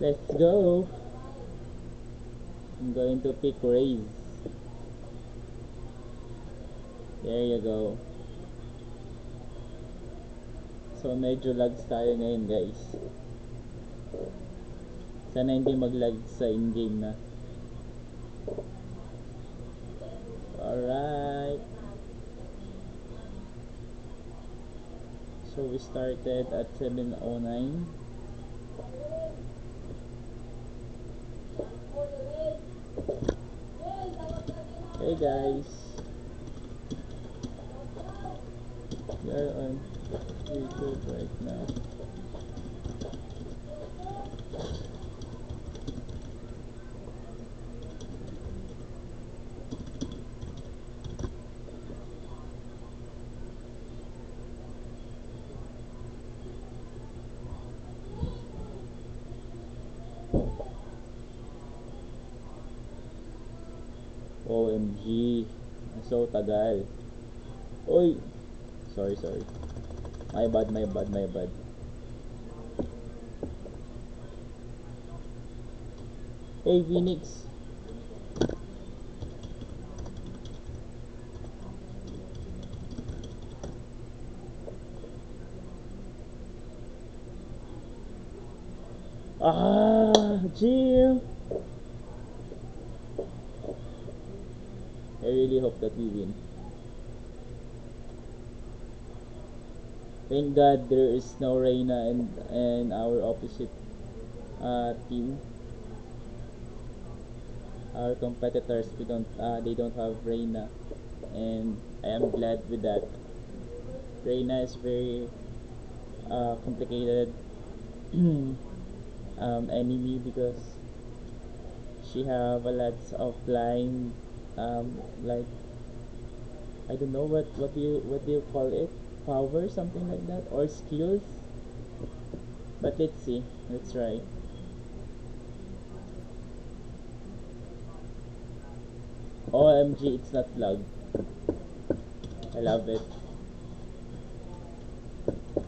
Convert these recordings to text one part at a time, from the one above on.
Let's go. I'm going to pick Raze. There you go. So medyo lags tayo ngayon guys. Sana hindi mag-lag sa in-game na. Alright. So we started at 7:09. Hey guys. We are on YouTube right now. OMG. So tagal. Oy. Sorry. My bad. Hey Phoenix. Jim. I really hope that we win. Thank God there is no Reyna and our opposite team. Our competitors, they don't have Reyna, and I am glad with that. Reyna is very complicated enemy because she have a lot of blind like I don't know what do you call it, power, something like that, or skills. But let's see, let's try. OMG, it's not lag. I love it.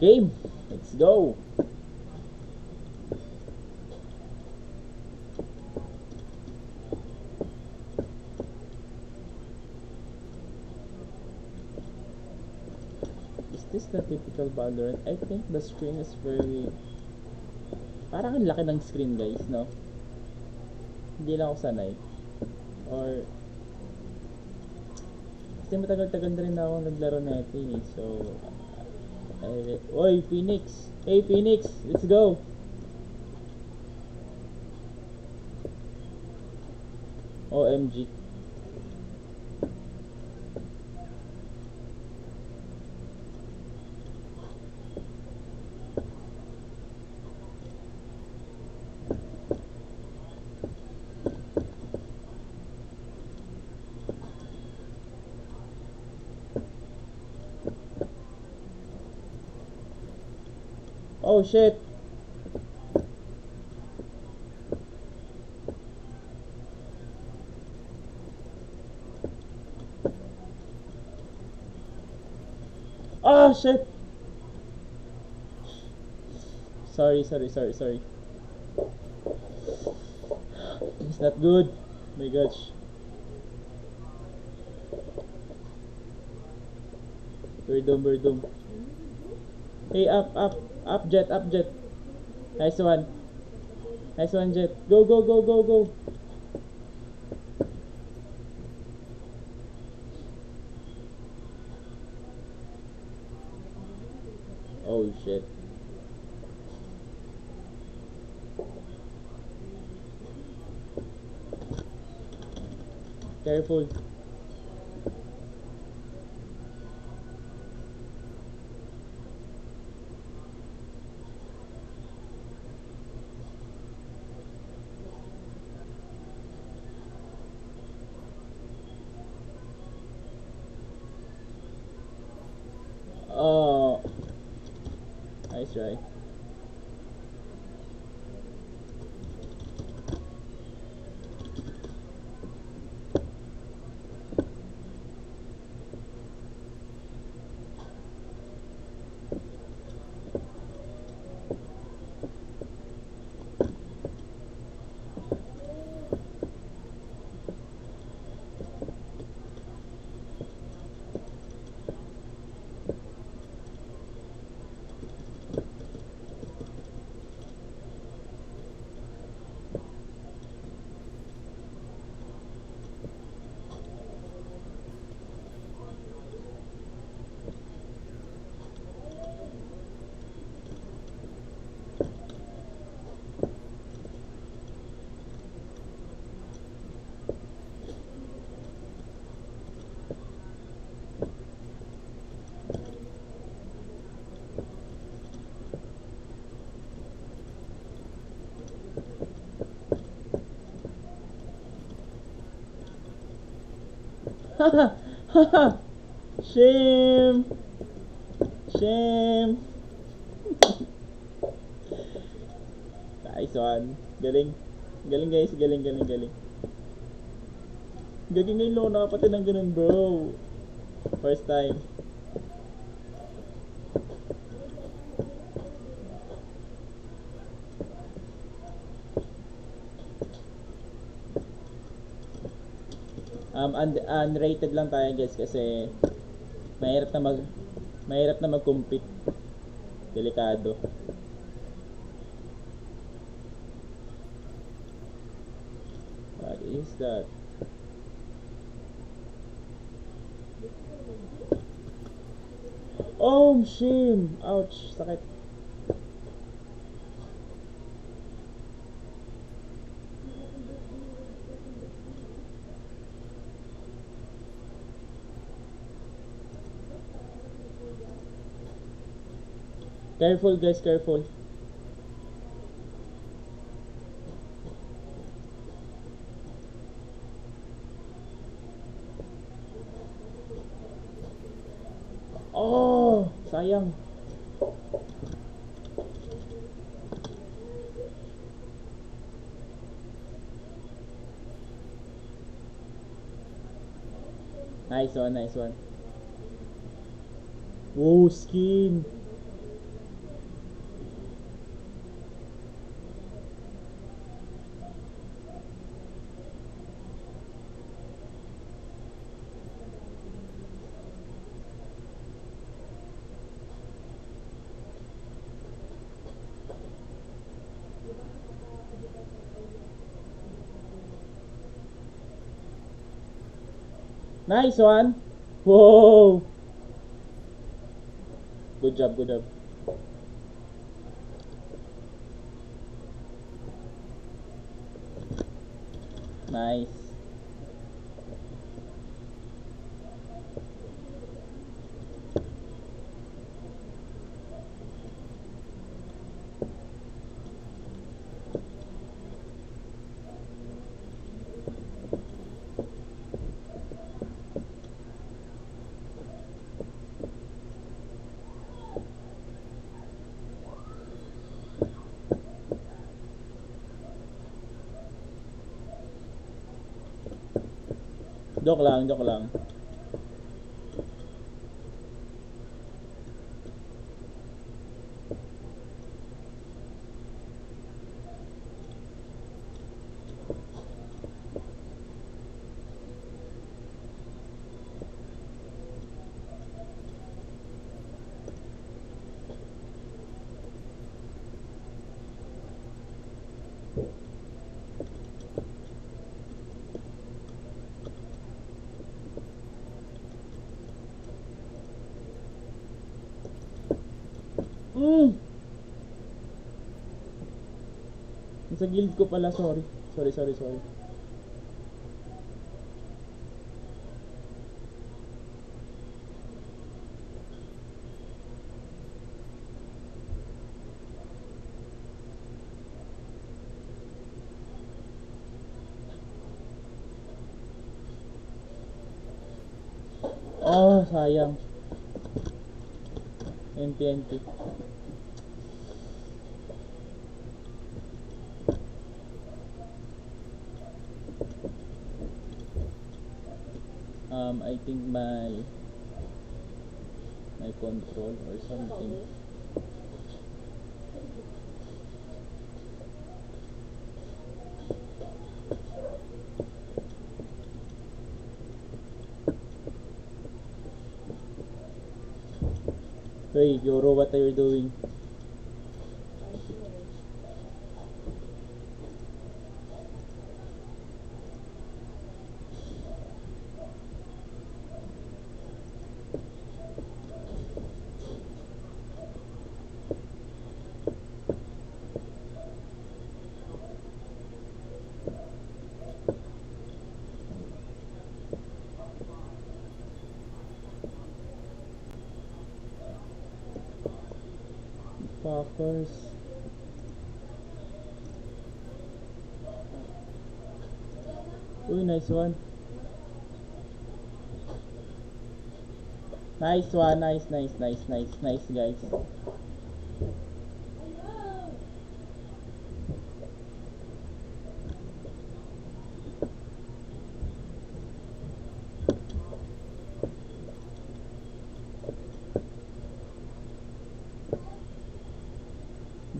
Game, let's go. Is this the typical Valorant? I think the screen is very... Parang ang laki ng screen guys, no? Hindi lang ako sanay. Or... Kasi matagal-tagal na rin ako naglaro na ito eh. So... Oy, Phoenix! Hey Phoenix! Let's go! OMG. Oh shit! Oh shit! Sorry. It's not good. My gosh. We're doomed. Hey, up, Jet. Nice one, Jet. Go. Oh shit. Careful. Oh, nice try. Shame! Shame! Nice one. Galing. Galing guys, galing, galing, galing. Galing ngayon lo, nakapatid ng ganun bro. First time. Unrated lang tayo guys kasi mahirap na mag-compete. Delikado. What is that? Oh, shame! Ouch! Sakit. Careful guys, careful. Oh, sayang. Nice one, nice one. Oh, skin. Nice one. Whoa. Good job, good job. Nice. Joke lang, joke lang. Sa guild ko pala, sorry. Sorry. Oh, sayang. NT. I think my control or something. Hey, Yoro, what are you doing? Fuckers. Uy, nice one. Nice one, nice, nice, nice, nice, nice, guys.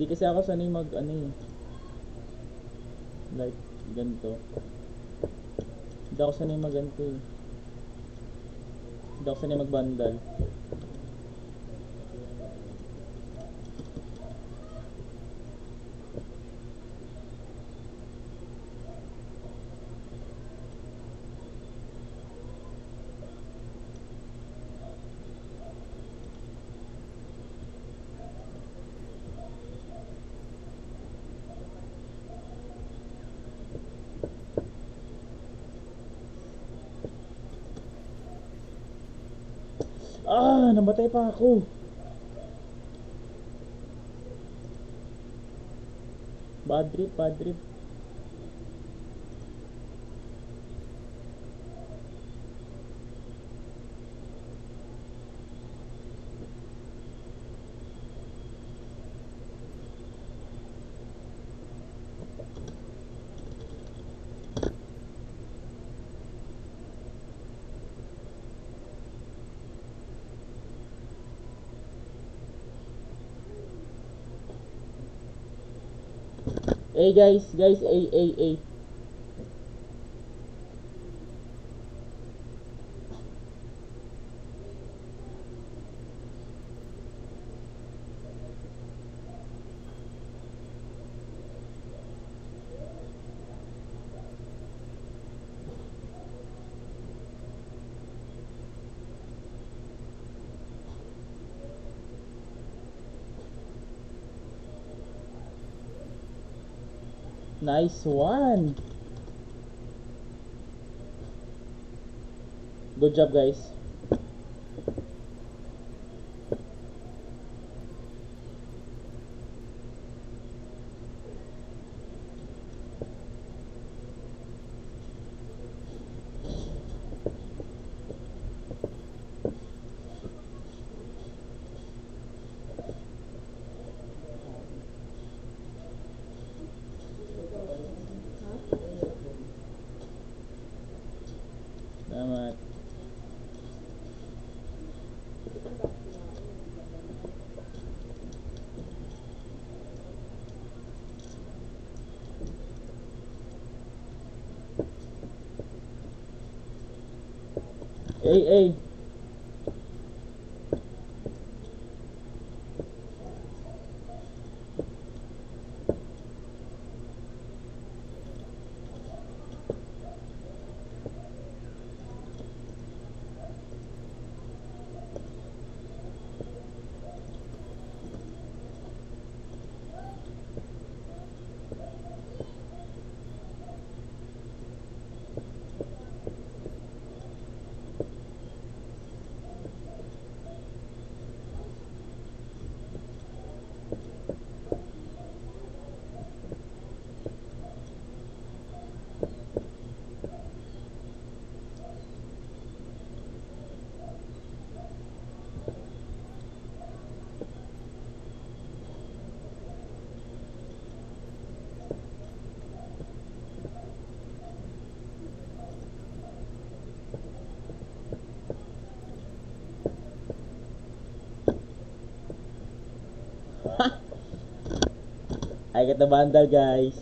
Hindi kasi ako sanay mag ano eh. Like ganito. Hindi ako sanay mag ganito eh. Hindi ako sanay mag bandal. Ah, namatay pa ako. Bad trip, bad trip. Hey guys, hey. Nice one. Good job, guys. Salamat. Hey. I get the bundle, guys.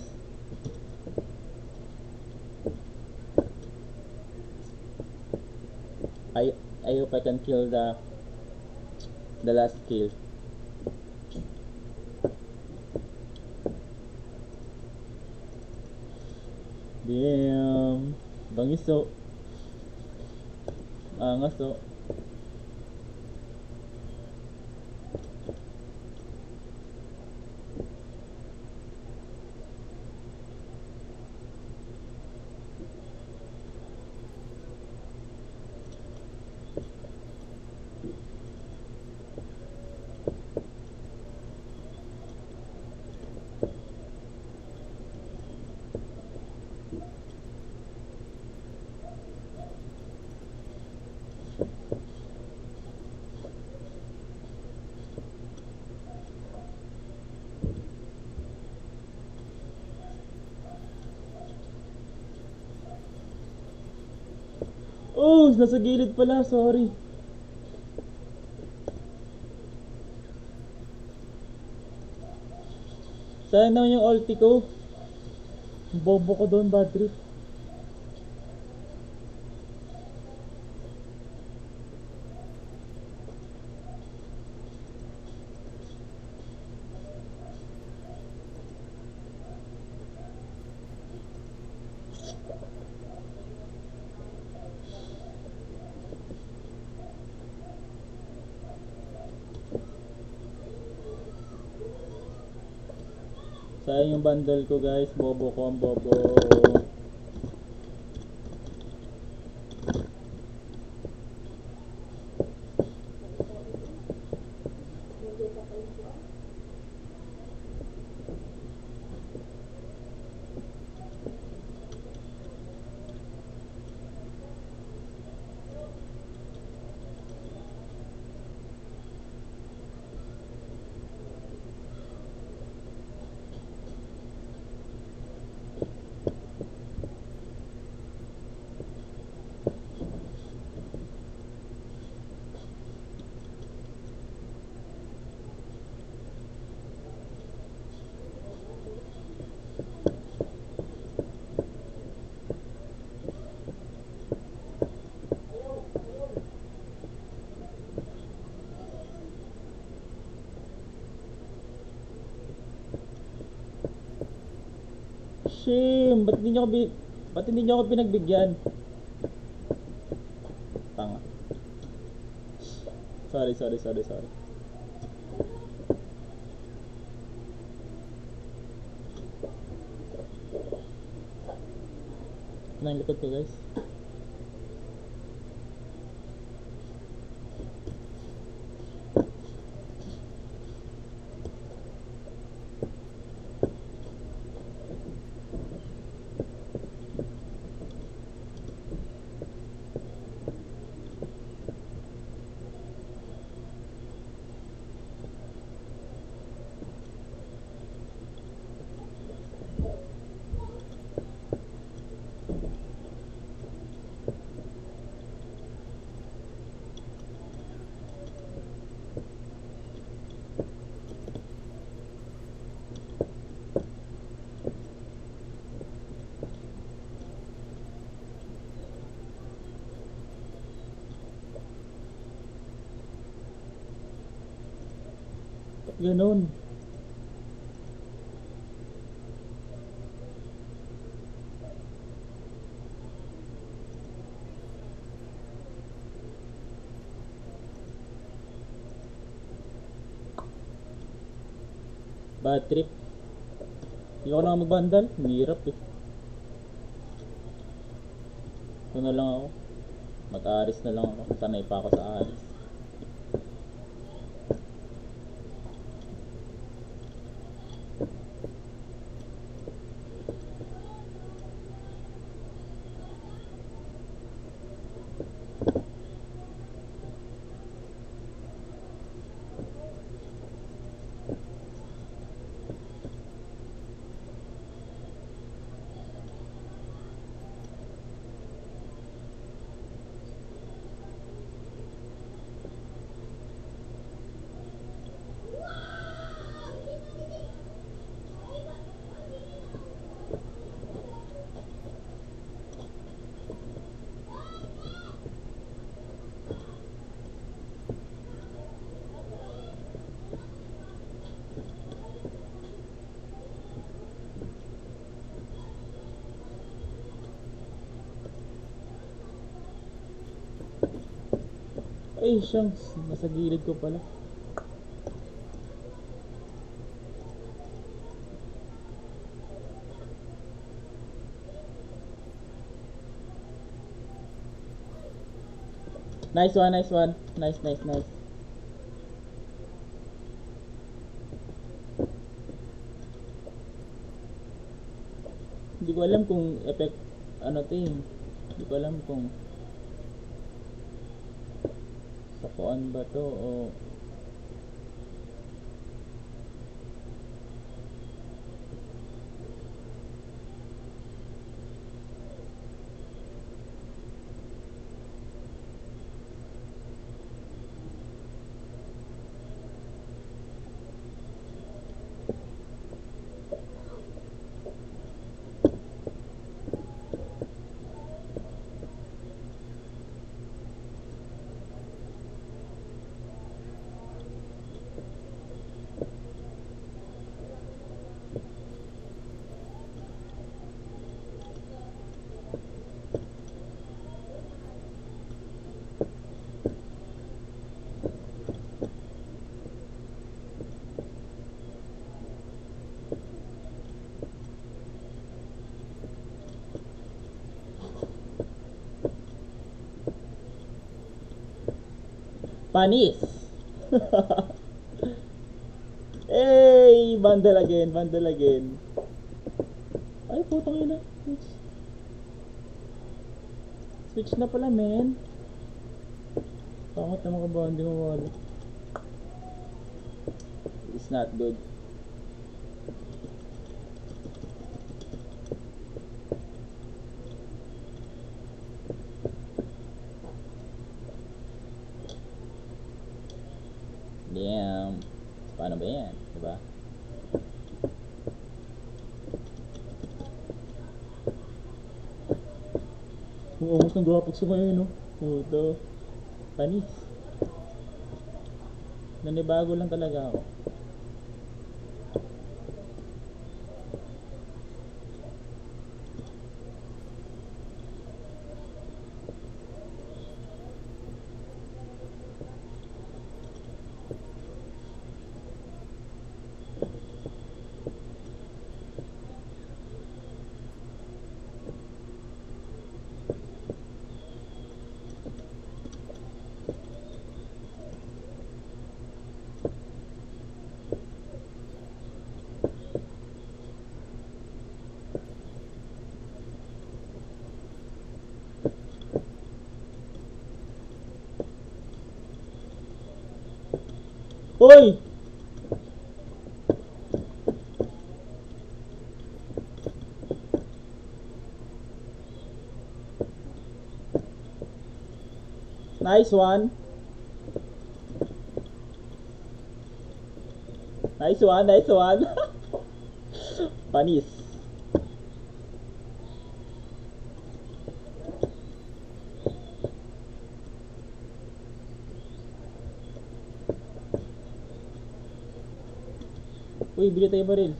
I I hope I can kill the last kill. Damn. Bangis so. Angas so. Oh, nasa gilid pala, sorry. Sayang naman yung ulti ko. Bobo ko doon, bad trip. Sayang yung bundle ko guys, bobo ko ang bobo. Shame, ba't hindi niyo ako pinagbigyan? Tanga. Sorry. Nang likod ko guys. Ganun. Bad trip. Hindi ako na magbandal. Hirap eh. Ito na lang ako. Mag-aaris na lang ako. Sanay pa ako sa aaris. Ay, shanks. Nasa gilid ko pala. Nice one. Nice. Hindi ko alam kung effect ano to eh. Hindi ko alam kung sapuan ba to o Panis! Hey! Bundle again, bundle again. Ay, putang ina. Switch. Switch na pala, men. Pangat naman ka ba? Hindi mo wala. It's not good. Damn. Paano ba yan? Diba? Umus ng graphics ko ngayon, no? Puto. Panis. Nanibago lang talaga ako. Hoy! Nice one. Nice one, nice one. Panis. Uy, bili tayo baril.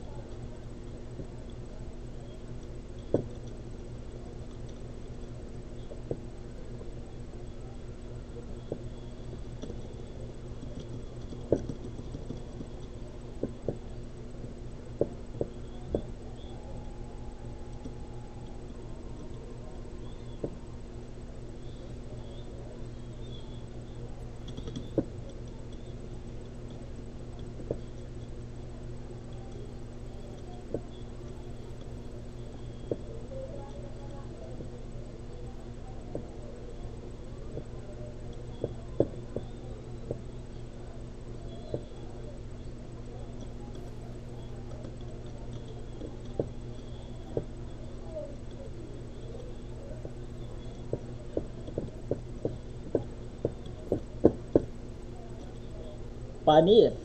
Panis.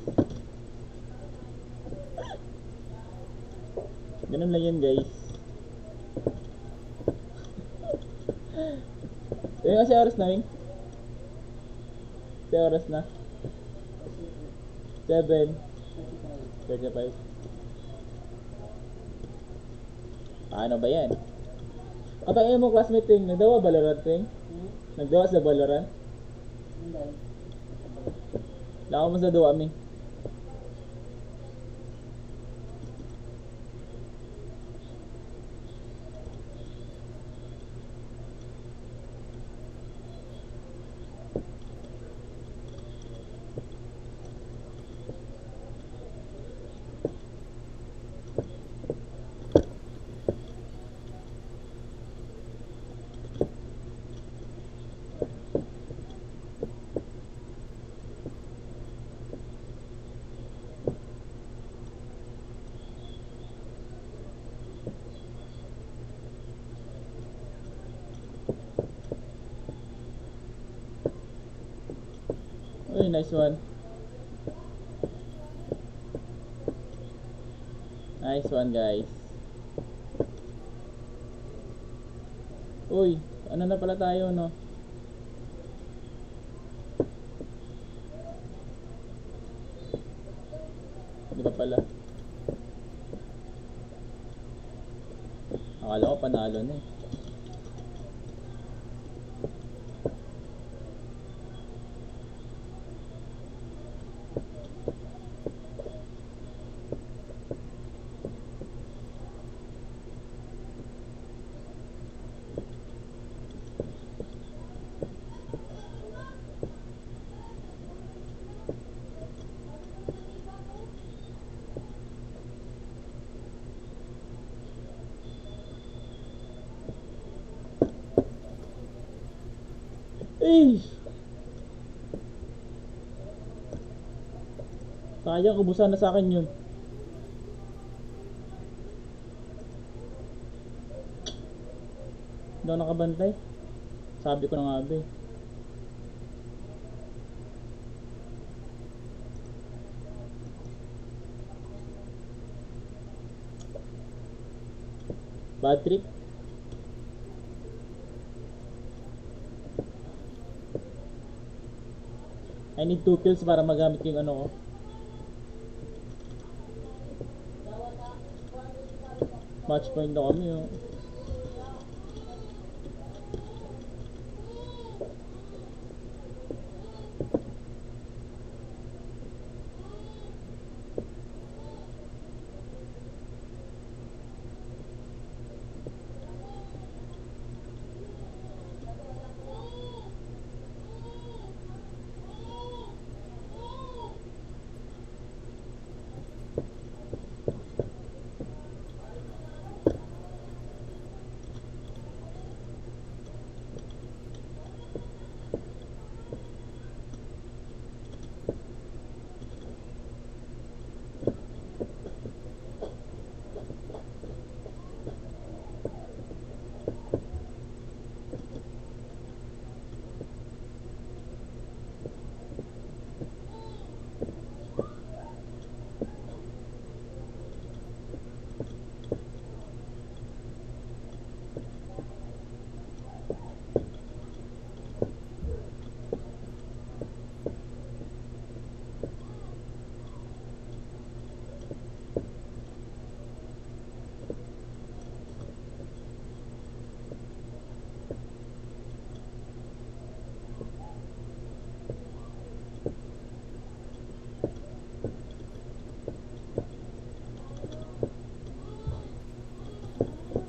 Ganun lang yun, guys. Yung kasi oras na, Wing? Kasi oras na. 7:35. Paano ba yan? Katangin mo, classmate Wing, nagdawa Valorant, Wing? Nagdawa sa Valorant? Lako mo sa duwa, Wing. Uy, nice one. Nice one, guys. Uy, ano na pala tayo, no? Hindi pa pala. Akala ko panalo na eh. Eh! Sayang, ubusan na sa akin yun. Hindi ako nakabantay. Sabi ko na nga ba eh. Bad trip. I need 2 kills para magamit ko yung ano ko. Match point na kami oh.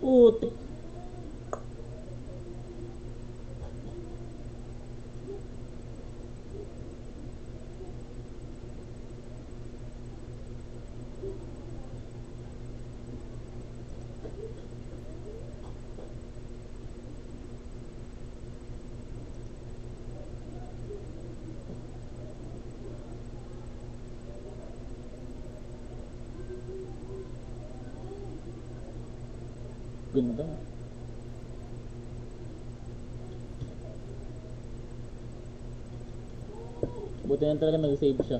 Putik. Ganda. Buti na talaga nag-save siya.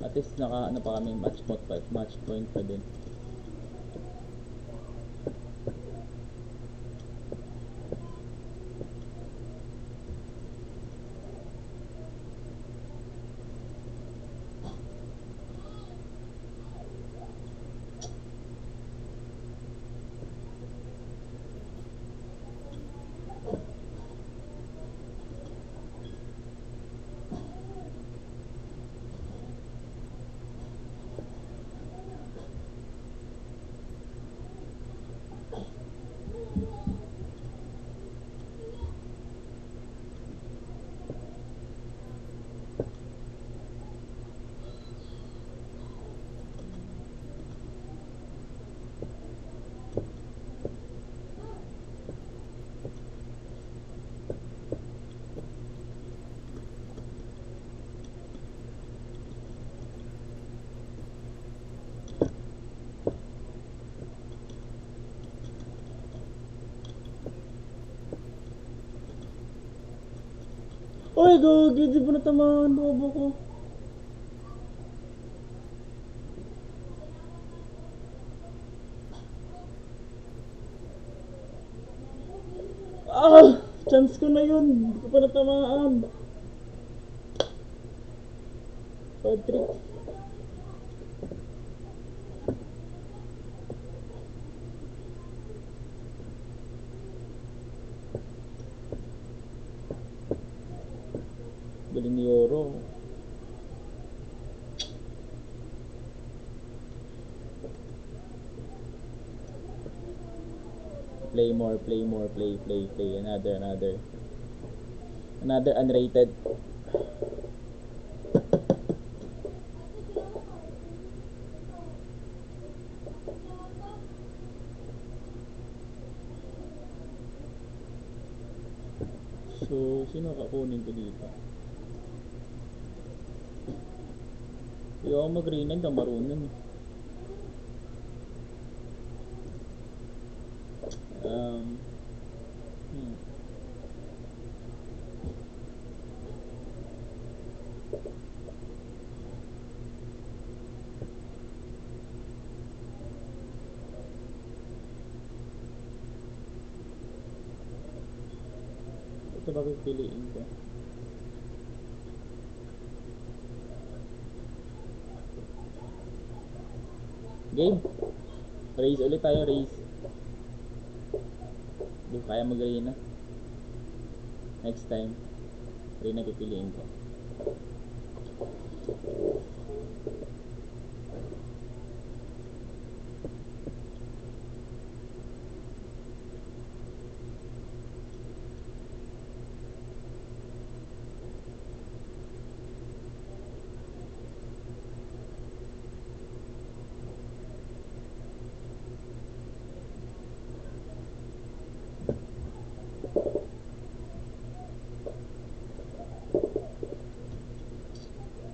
At least naka ano pa kami, match point pa din. Oy, gagi, di ba natamaan bobo ko? Ah! Chance ko na yun. Hindi ko pa natamaan. Bad trip. Galing ni Yoro. Play more, play more, play. Another unrated. So, sino kakunin ko dito? Hindi ako mag-Reynad, ang marunong eh. Um, hmm. Ito ba pipiliin ko? Game! Raise ulit tayo, raise. Hindi kaya mag-Reyna. Next time, Reyna pipiliin ko.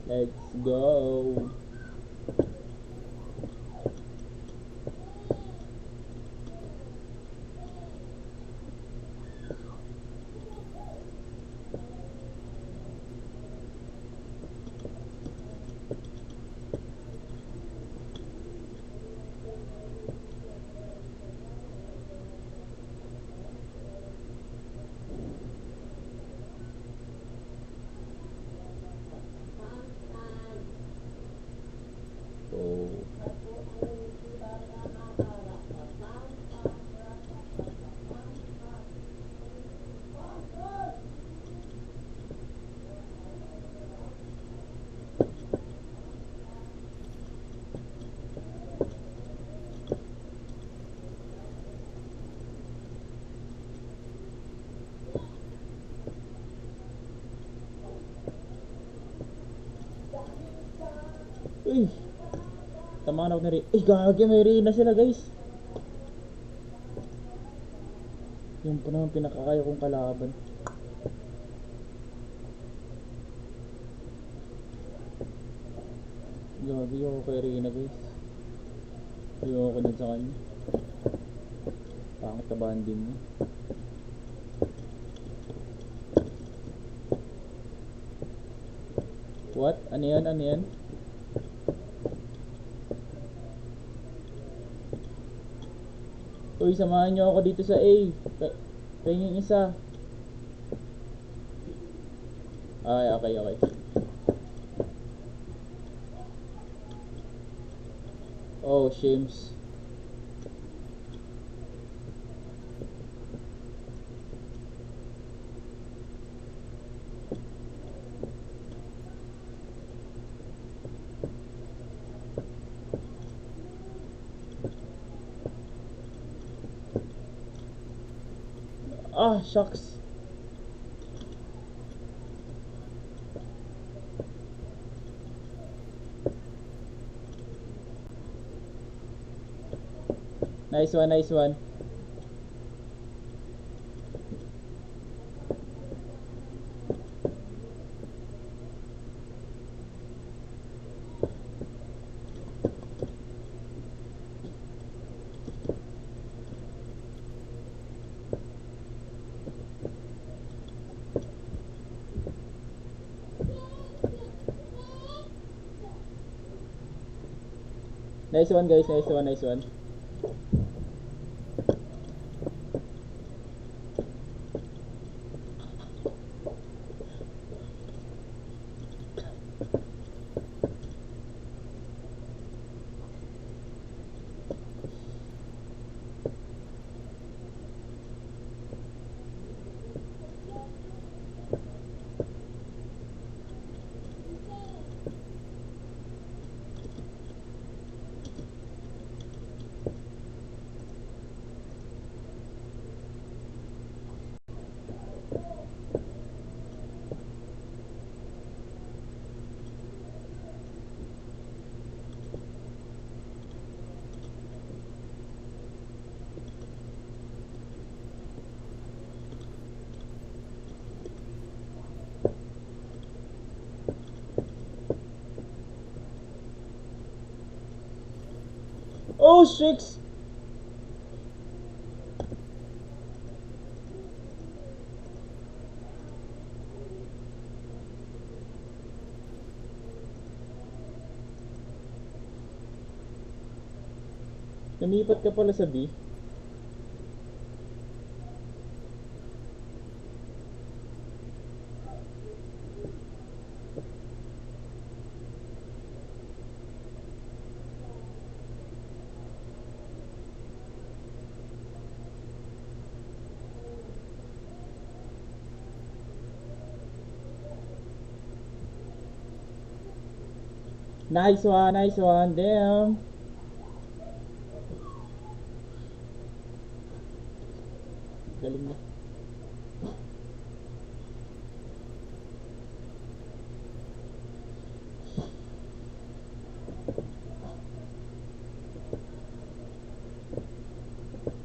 Let's go! Oh. Uy! Tamaan ako na rin. Uy, gagi, may Reyna sila guys. Yung pa naman pinakakaya kong kalaban. Gagi ako kay Reyna guys. Ayaw ako dun sa kanya. Pangit na banding niya. What? Ano yan? Ano yan? Uy, samahan nyo ako dito sa A. Pahingin isa. Ay, okay, okay. Oh, shames. Ah, shucks. Nice one, nice one. Nice one guys, nice one, nice one. Oh, six! Lumipat ka pala sa B. Nice one, damn. Galing na.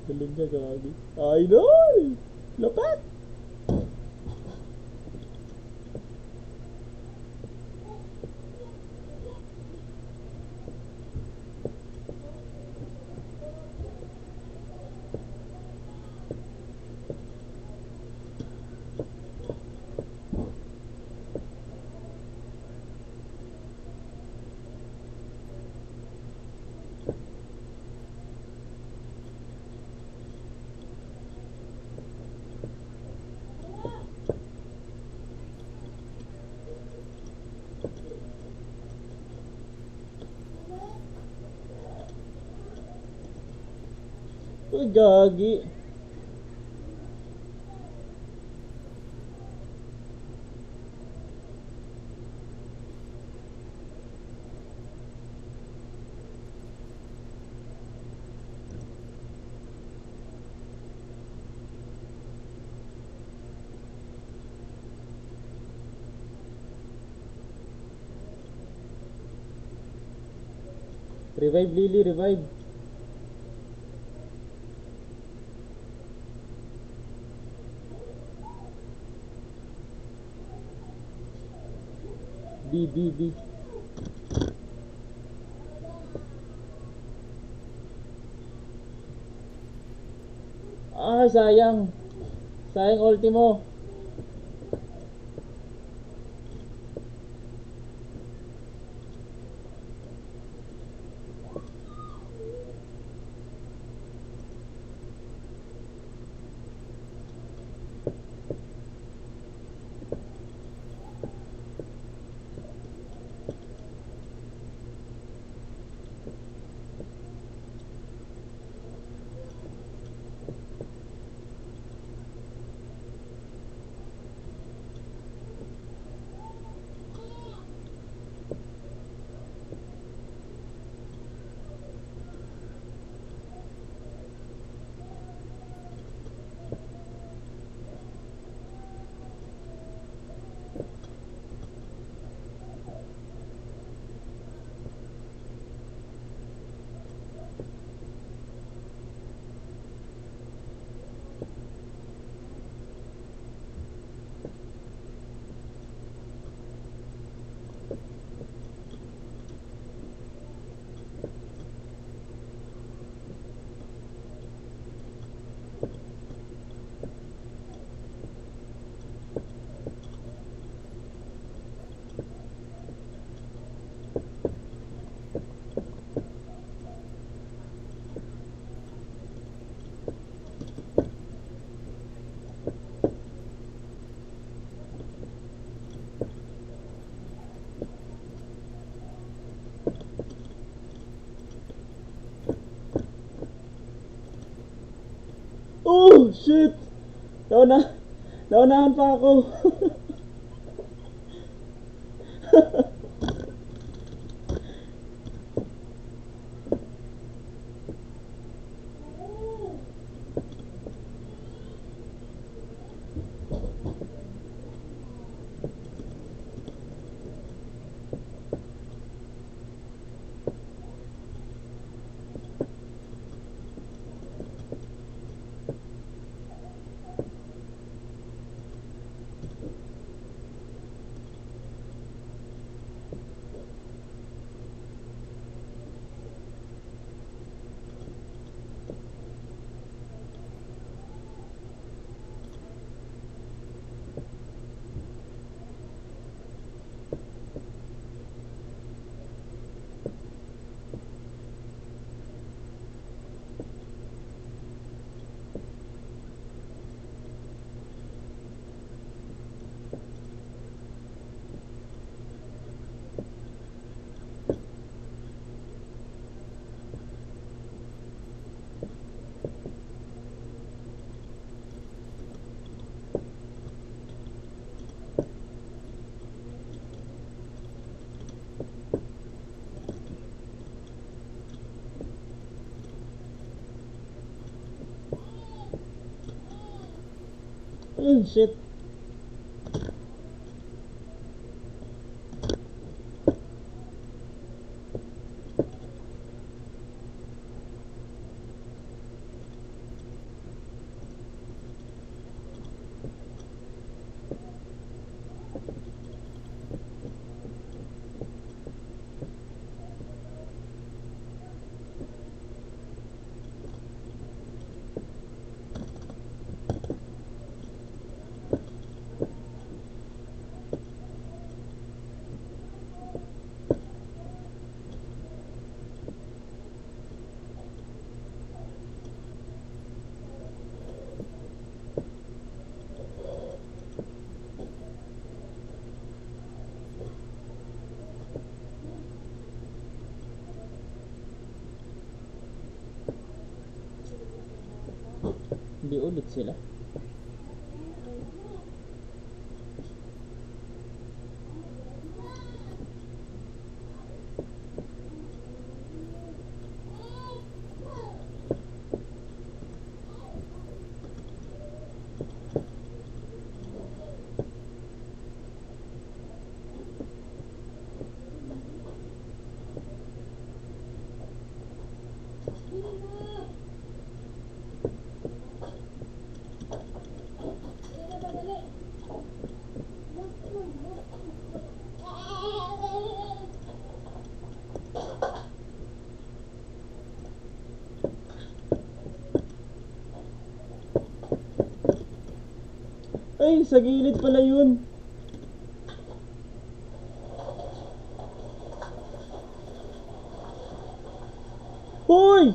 Galing ka, gagi. Idol! Lapat! Uy, gagi. Revive, Lily, revive. B, B, B. Ah, sayang. Sayang ultimo. Oh, shit! Nauna, naunahan pa ako. Shit. Hindi ulit sila. Ay, sa gilid pala yun. Hoy!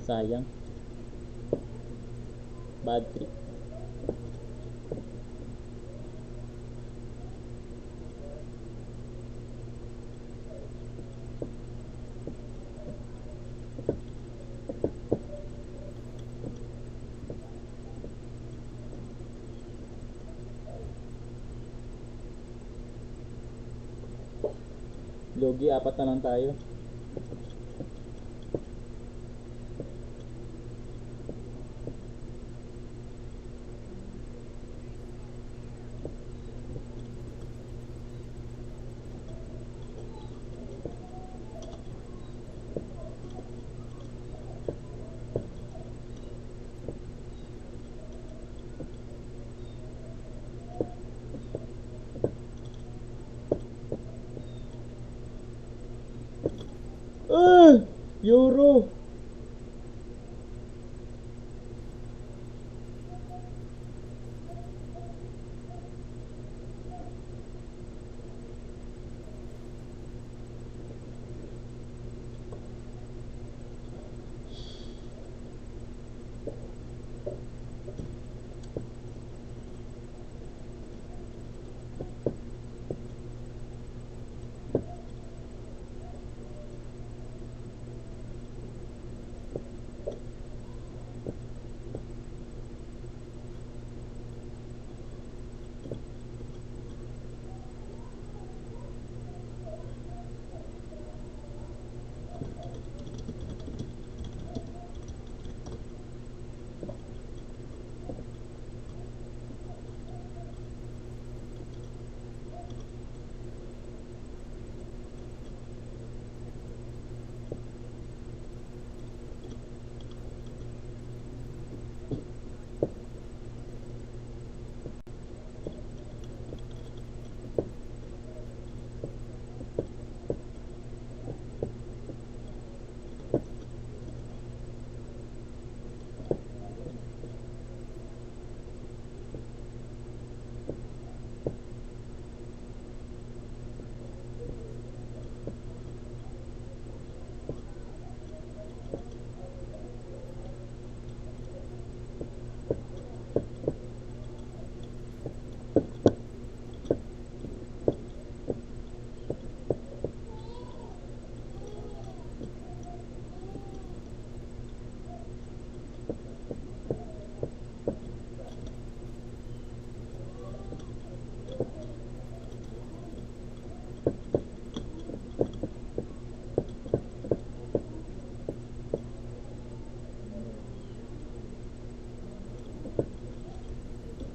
Sayang. Bad trip. Logi, apat na lang tayo. Euro!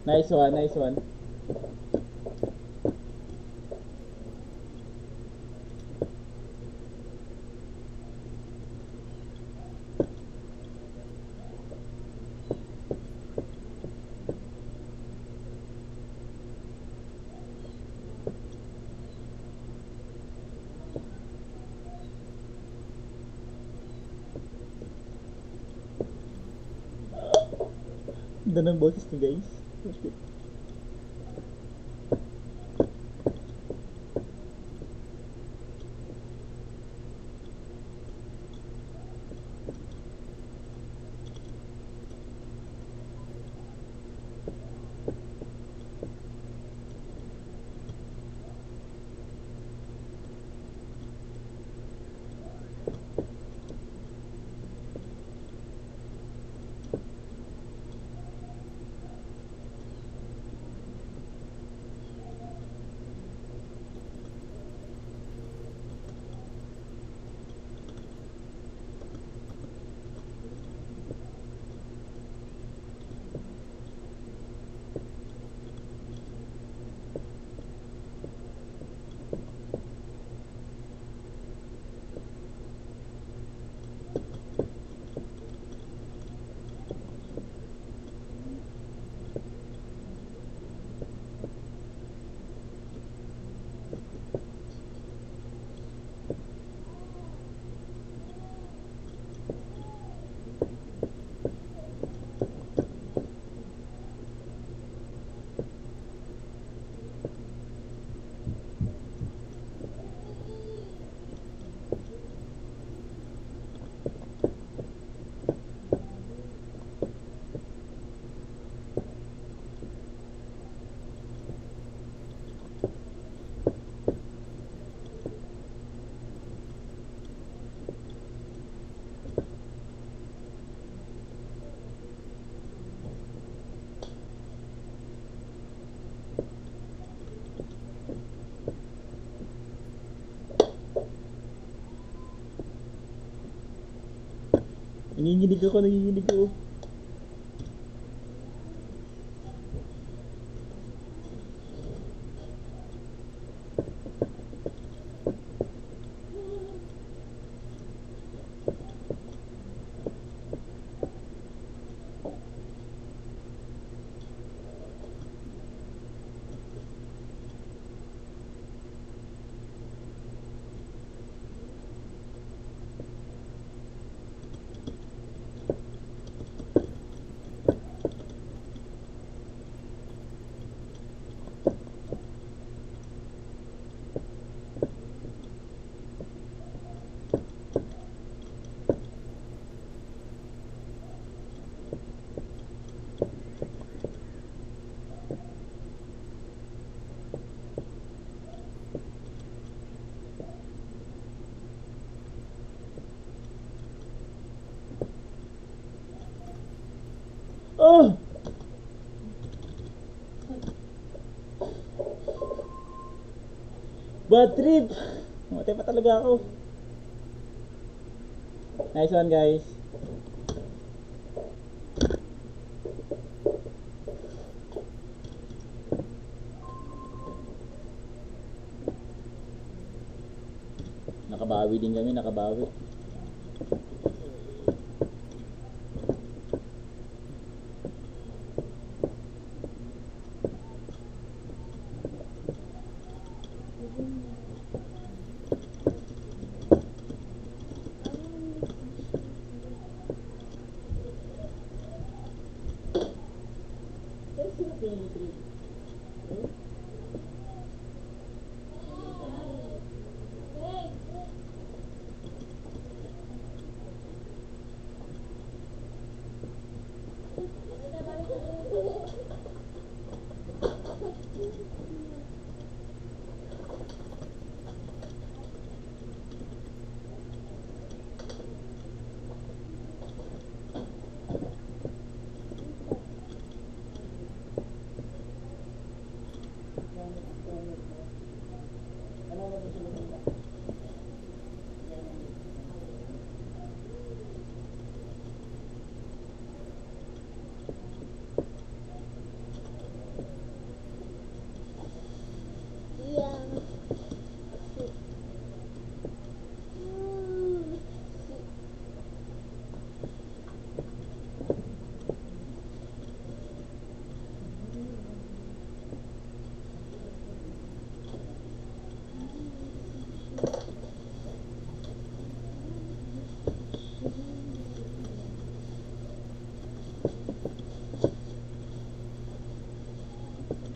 Nice one, nice one. Ganda ng boses ni guys. Nanginginig ako, nanginginig ako. Bad trip! Matay pa talaga ako. Nice one, guys. Nakabawi din kami, nakabawi.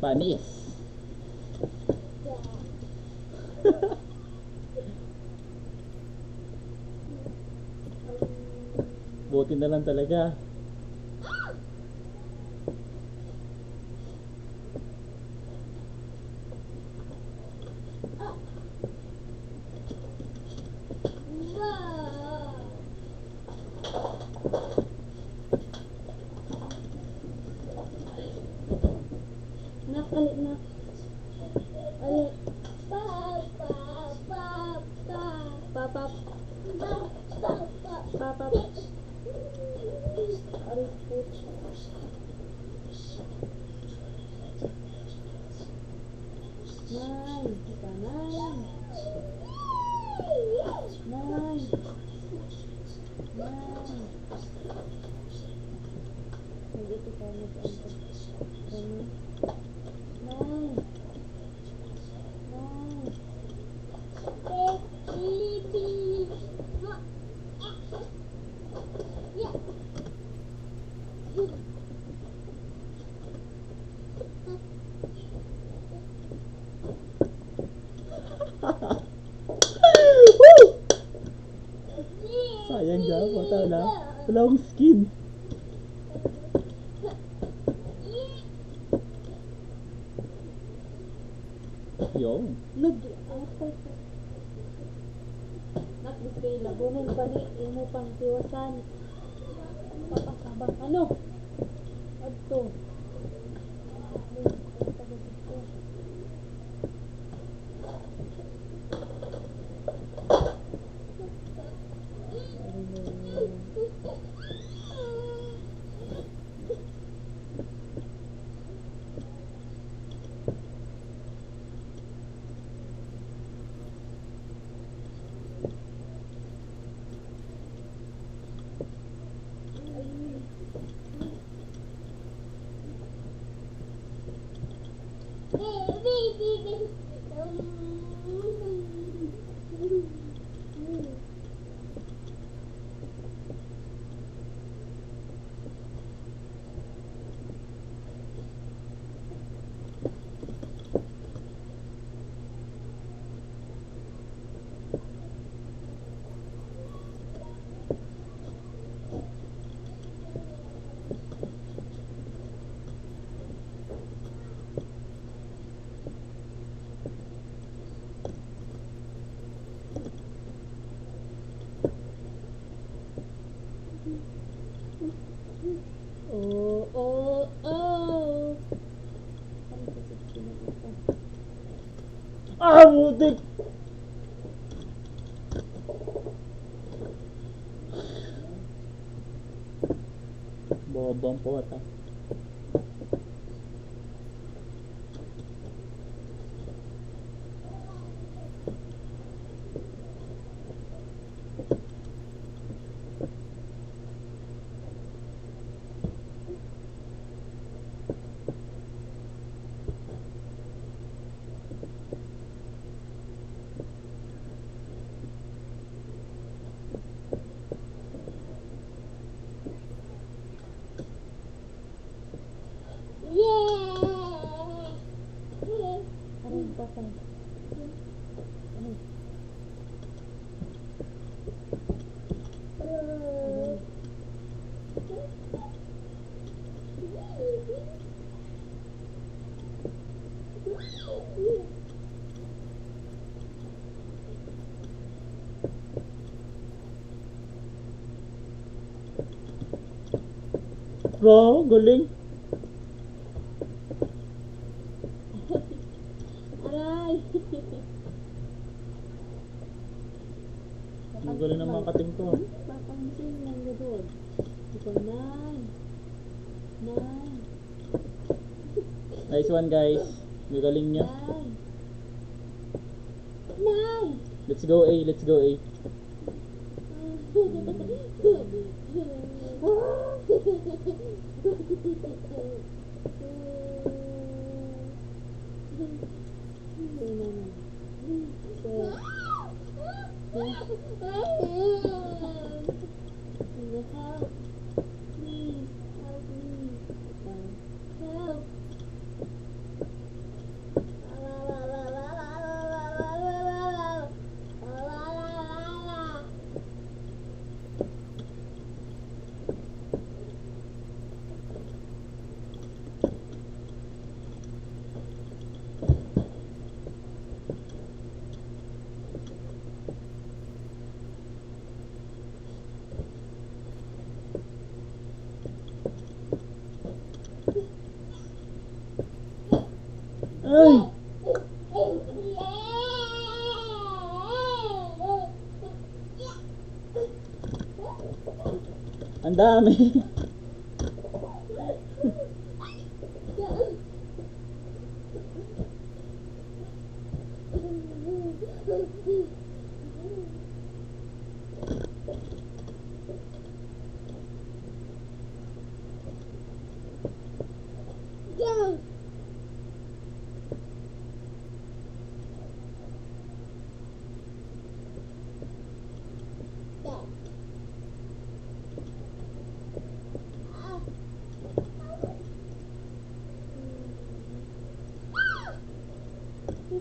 Panis. Buti na lang talaga. Nakalit na. Alit. Papa. Papa. Alit po. Nine. Kita nine. Nine. Nine. Nandito tayo mag-anta. Nine. Nine. Nine. Sayang dyan, wala akong skin. Yo. Nag-apay ka. Nakbisay labunin pa ni imo pang tiwasan. Papasabang ano? Adto. Ah, butik! Bobong po ata. Ano yung tatay? Ano? Ano? Wow, galing. Aray! Ang galing ng mga kating ko. Papansin lang na doon. Ito, Nay. Nay. Nice one, guys. Magaling nyo. Nay. Nay. Let's go A, let's go A. Help. Please, help me. Help. Ay! Ang dami.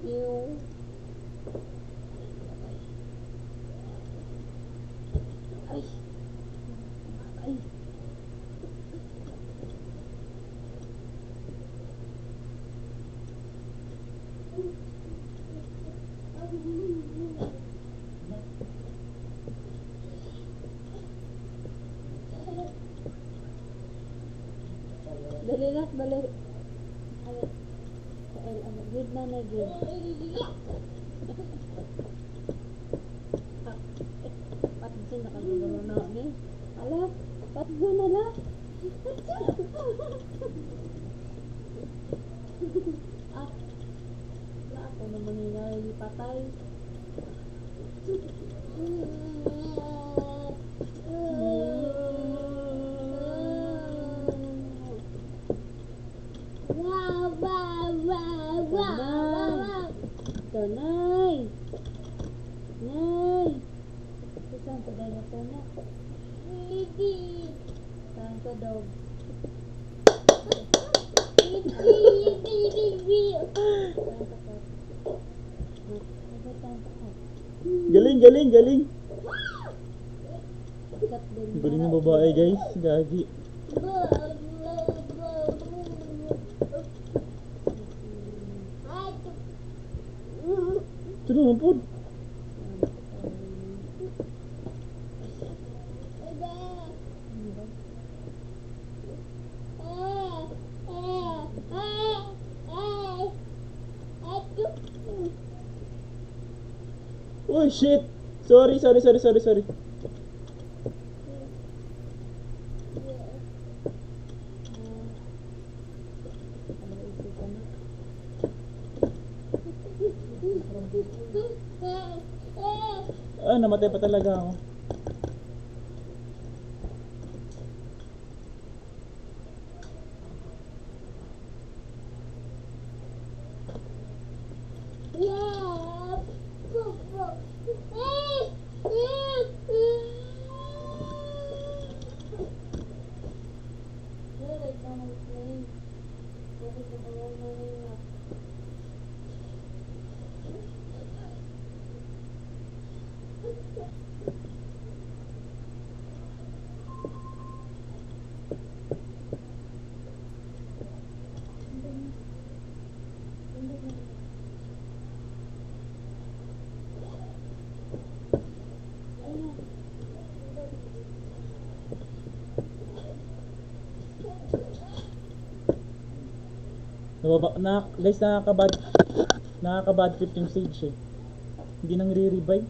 You. Ay. Ay. Dali nak, dali. Ay. Ay, ano, good na na, good. Patsin na kagulong na ni. Ala, patsin na la. Ah, na ako naman yung patay. Nay. Nay. Saan ka daw na na? Saan ka daw? Galing, galing, galing. Sikat din. Galing ng babae, guys. Gagi. Ito naman po. Oh shit! Sorry, sorry, sorry, sorry, sorry. Ah, namatay pa talaga ako. Guys, nakaka-bad trip yung Sage eh. Hindi nang re-revive.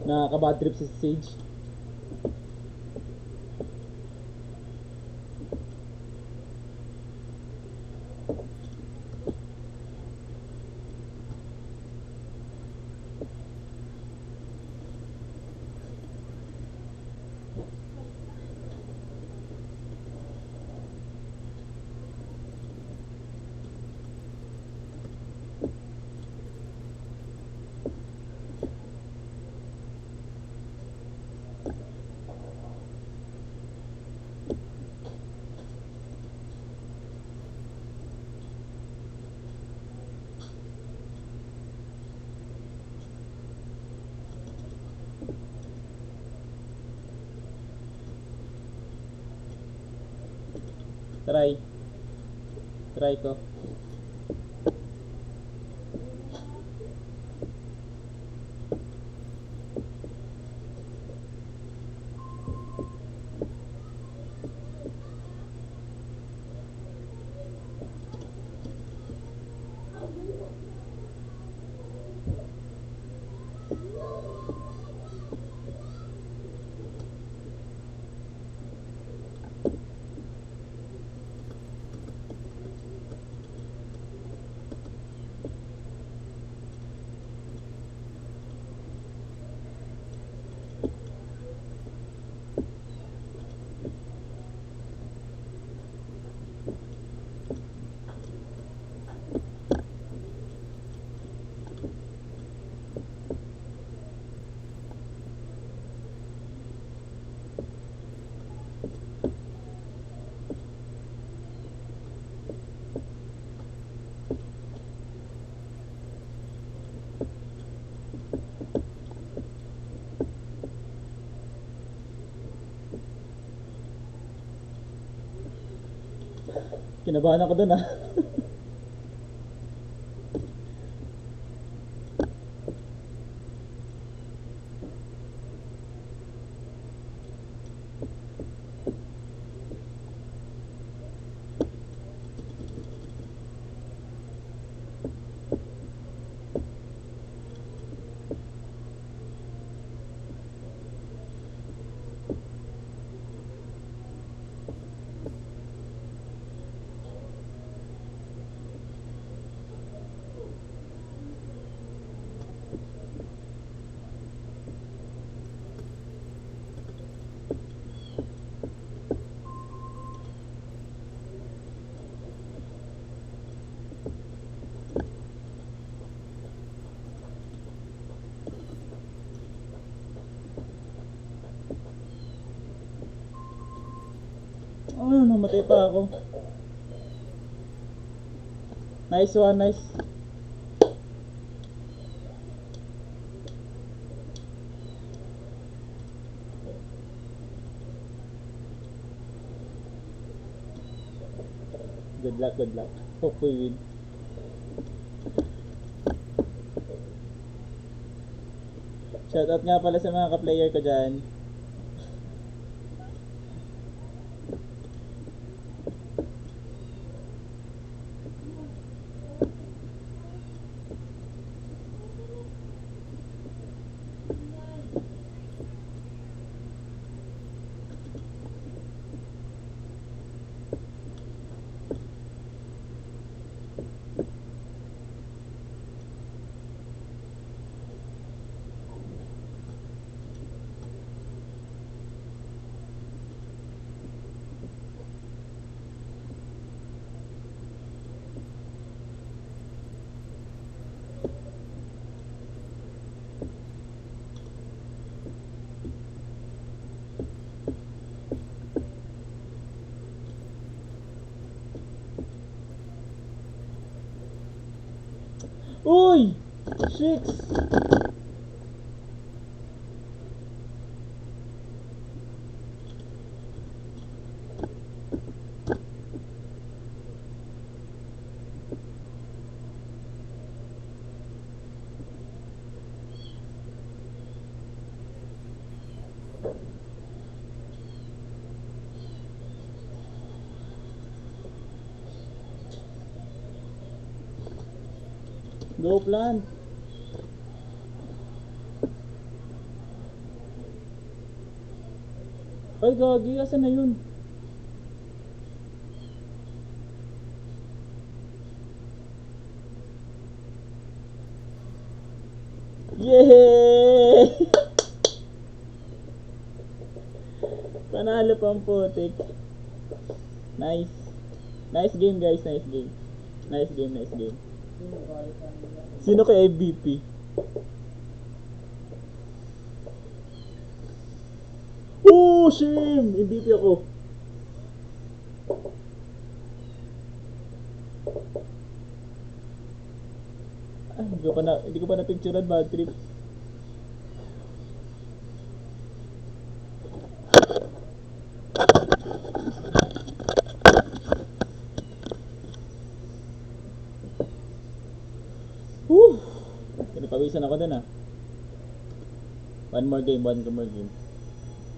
Nakaka-bad trip si Sage. Try. Try ko. Kinabahan ako dun ah. Namatay pa ako. Nice one, nice. Good luck, good luck. Hope we win. Shoutout nga pala sa mga ka-player ko dyan. Uy! Shit! Go plan! Ay, gagi, asan na yun? Yay! Panalo pang putik. Nice. Nice game guys, nice game. Nice game, nice game. Sino kay MVP? Oh, shame! MVP ako. Hindi ko pa na picturean, bad trip. Woo! Pinapawisan ako dun ah. One more game.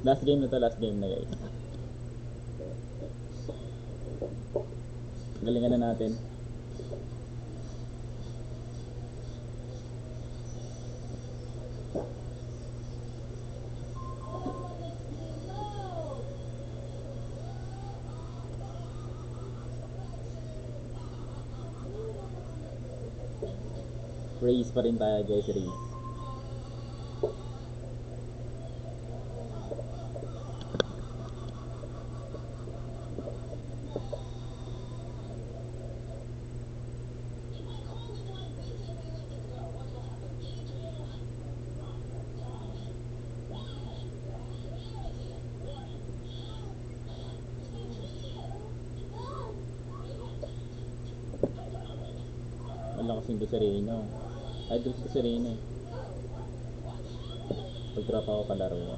Last game na to, last game na guys. Galingan na natin. Race pa rin tayo guys, race. Wala kasing ko sa Reno. Idol ko sa Reno eh. Pag-drop ako kalaro ko.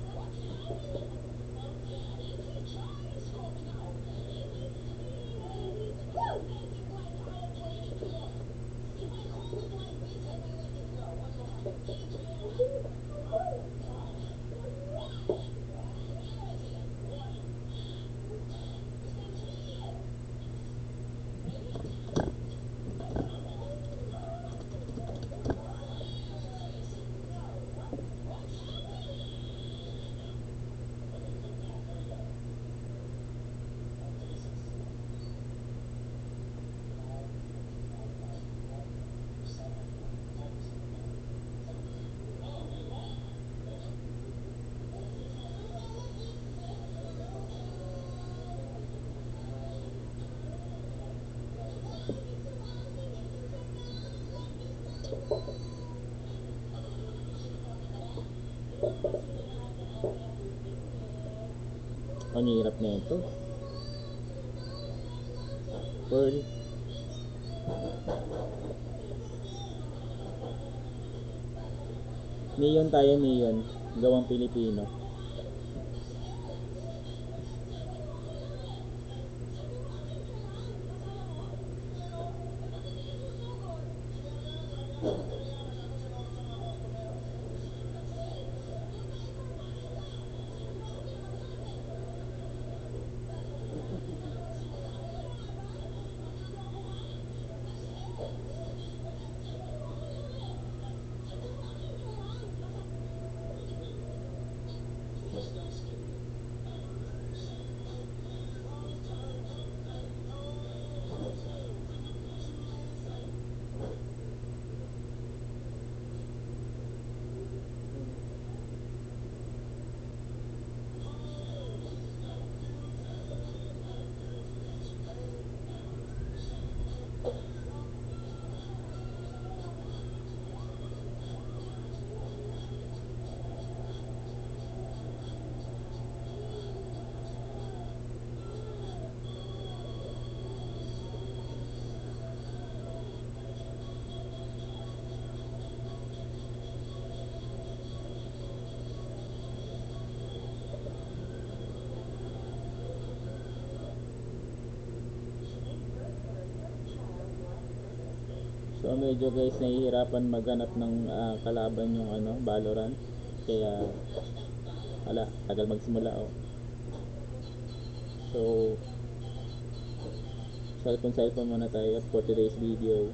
Ang hirap na ito. Pearl. Neon tayo, neon. Gawang Pilipino. So medyo guys nahihirapan maghanap ng kalaban yung Valorant. Kaya wala, tagal magsimula oh. So cellphone muna tayo for today's video.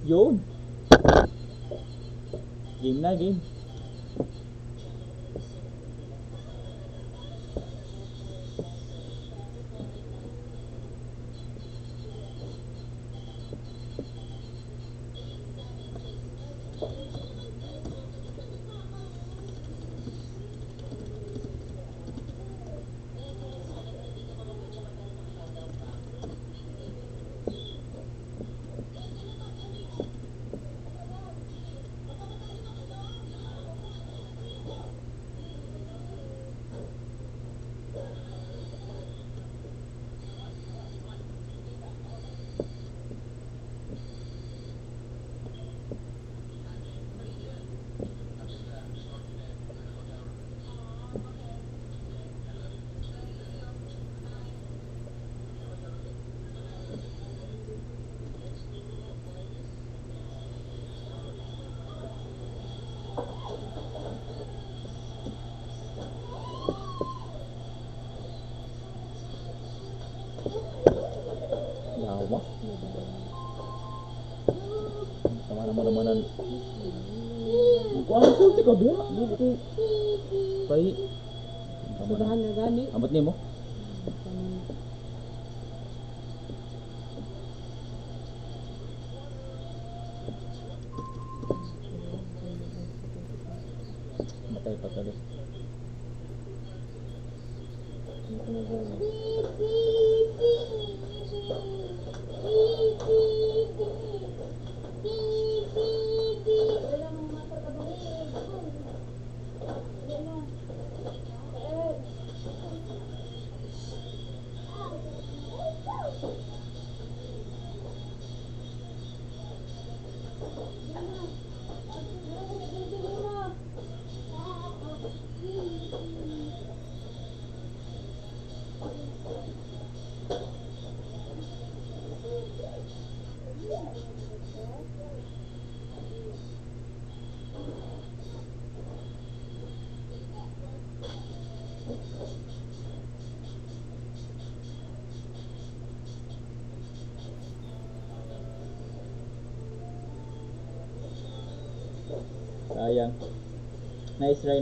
Yun! Game na, game. Yawa. Sama naman. Kung ano sulti ka ba? Dito. Pay. Sudahan na gani. Amot niyo mo? Matay pa talo. Sayang. Nice try.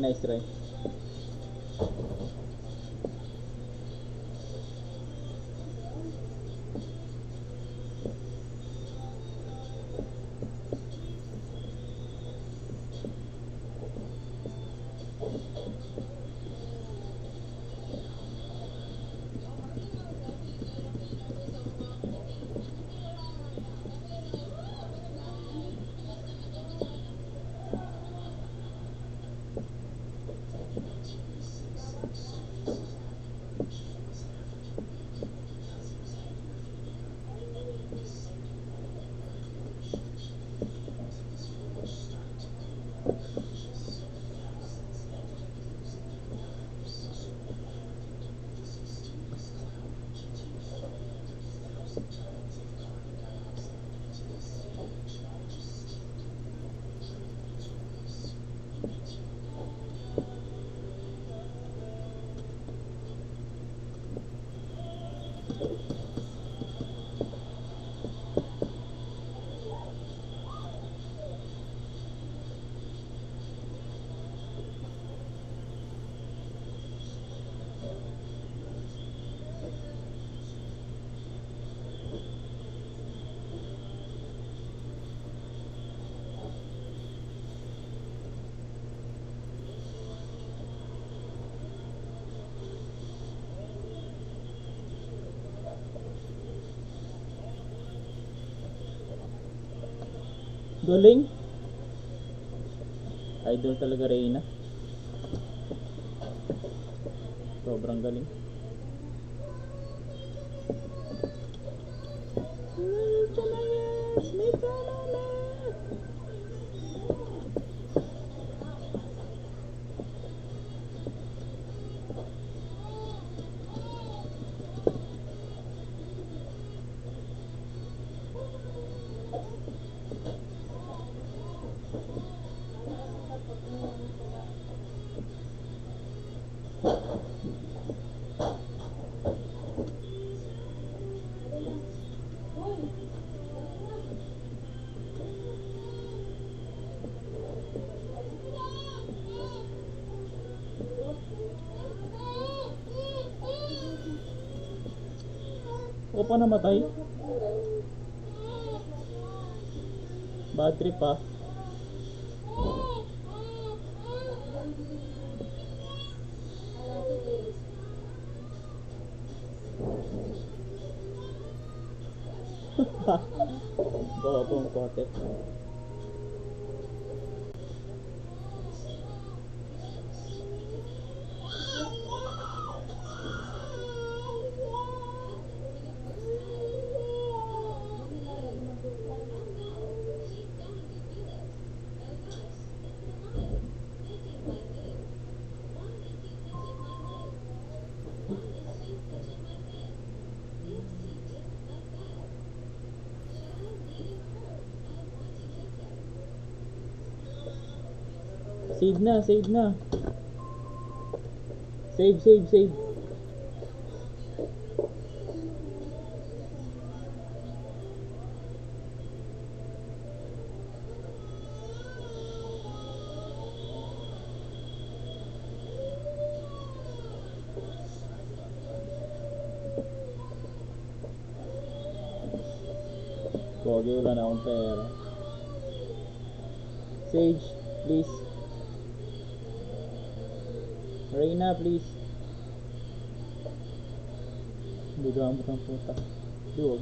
Galing. Idol talaga Reyna. Sobrang galing. Ako pa namatay. Bad trip ah. Bawa pong kote. Save na, save na. Save, save, save. Pogi, wala na akong pera. Sage, please. Reyna, please. Hindi gamit ang puta. Duwag.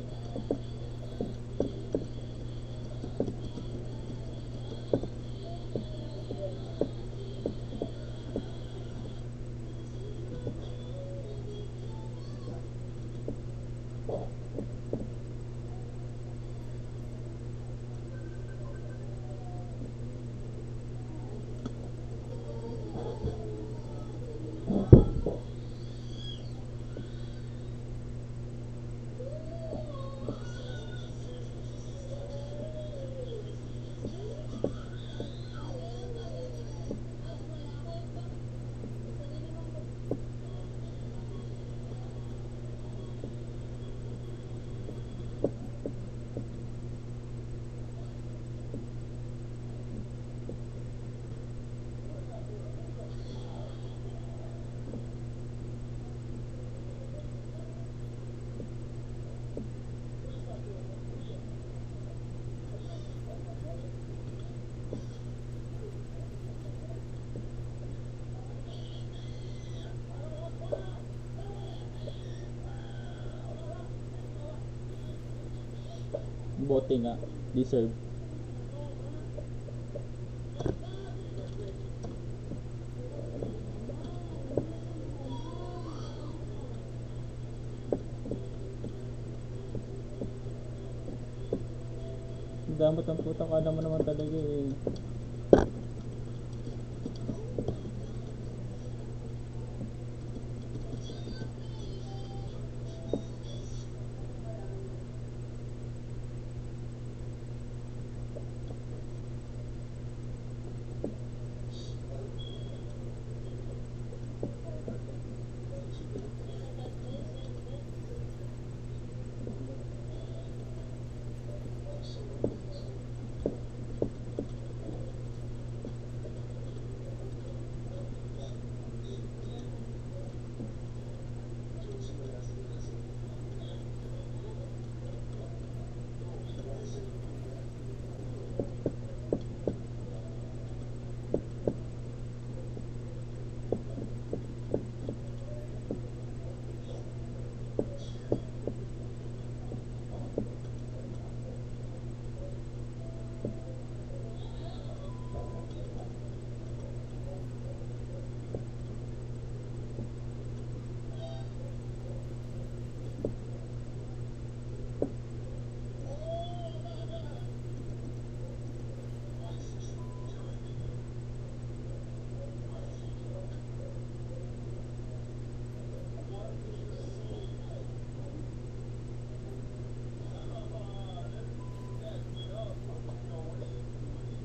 Bote nga. Deserve. Damot ang puta, kala mo naman talaga eh.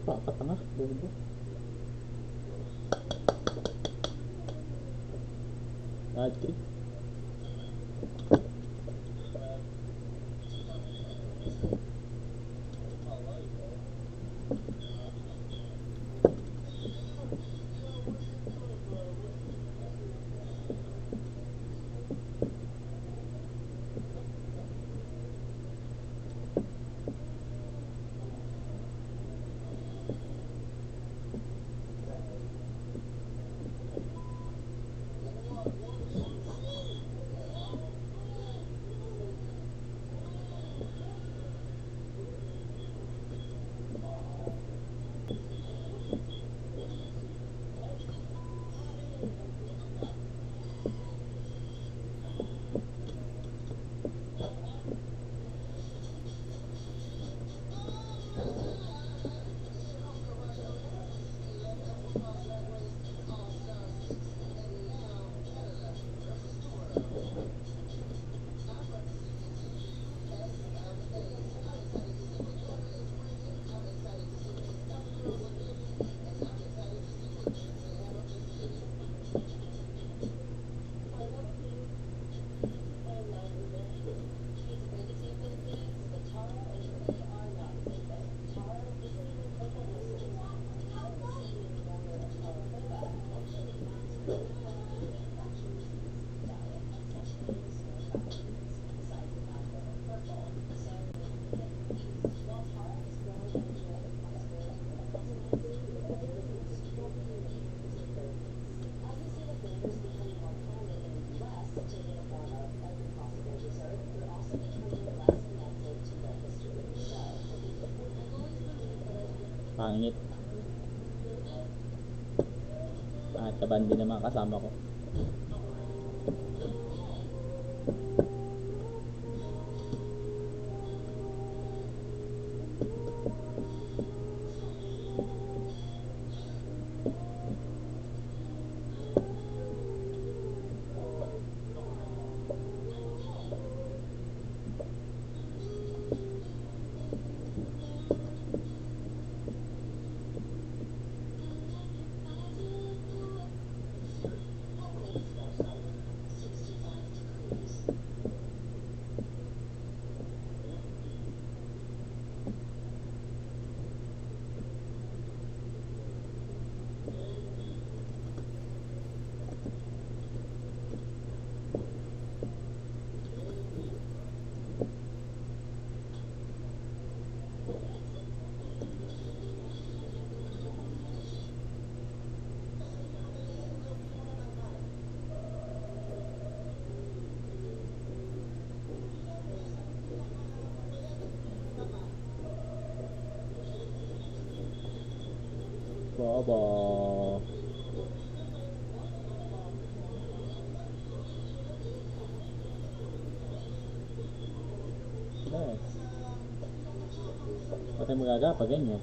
Papatanga, bobo. Bad trip. Pangit. At taban din ng mga kasama ko. Bobo. Yes. Ba't tayo magagawa pag ganyan?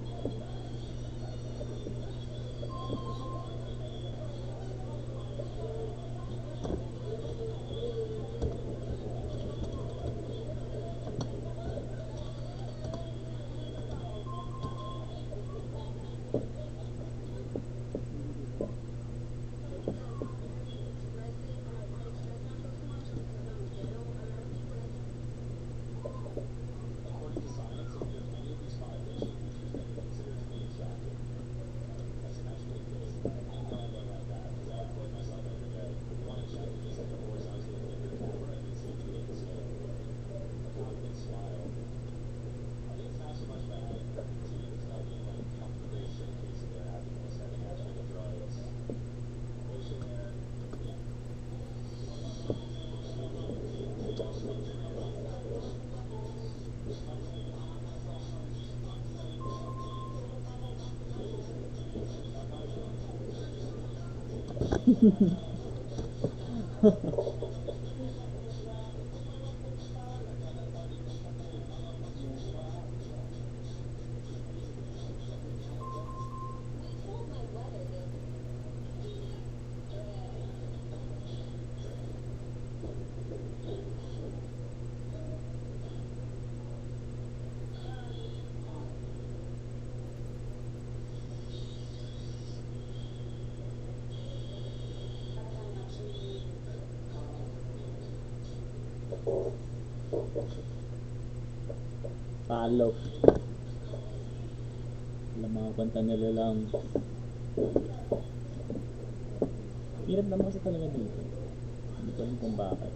Palo. Alam mga kanta nila lang. Hirap naman kasi talaga dito. Hindi ko alam kung bakit.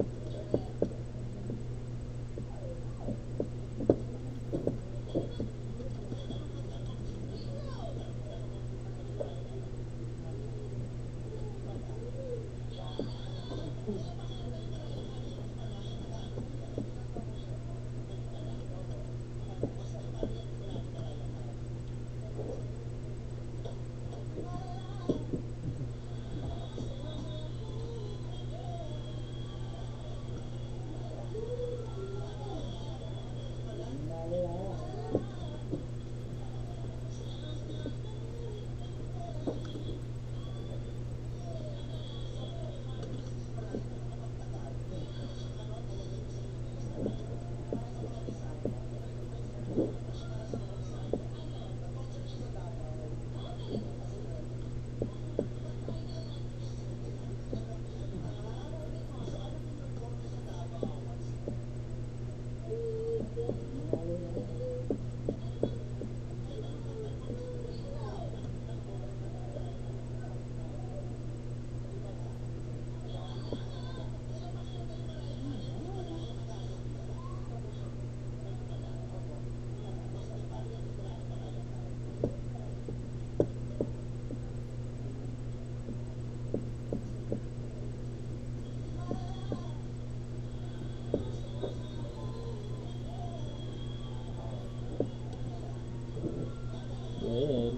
Well,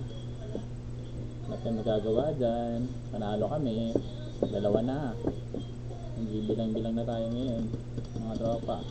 wala tayong magagawa dyan. Panalo kami. Dalawa na. Hindi bilang-bilang na tayo ngayon. Mga tropa.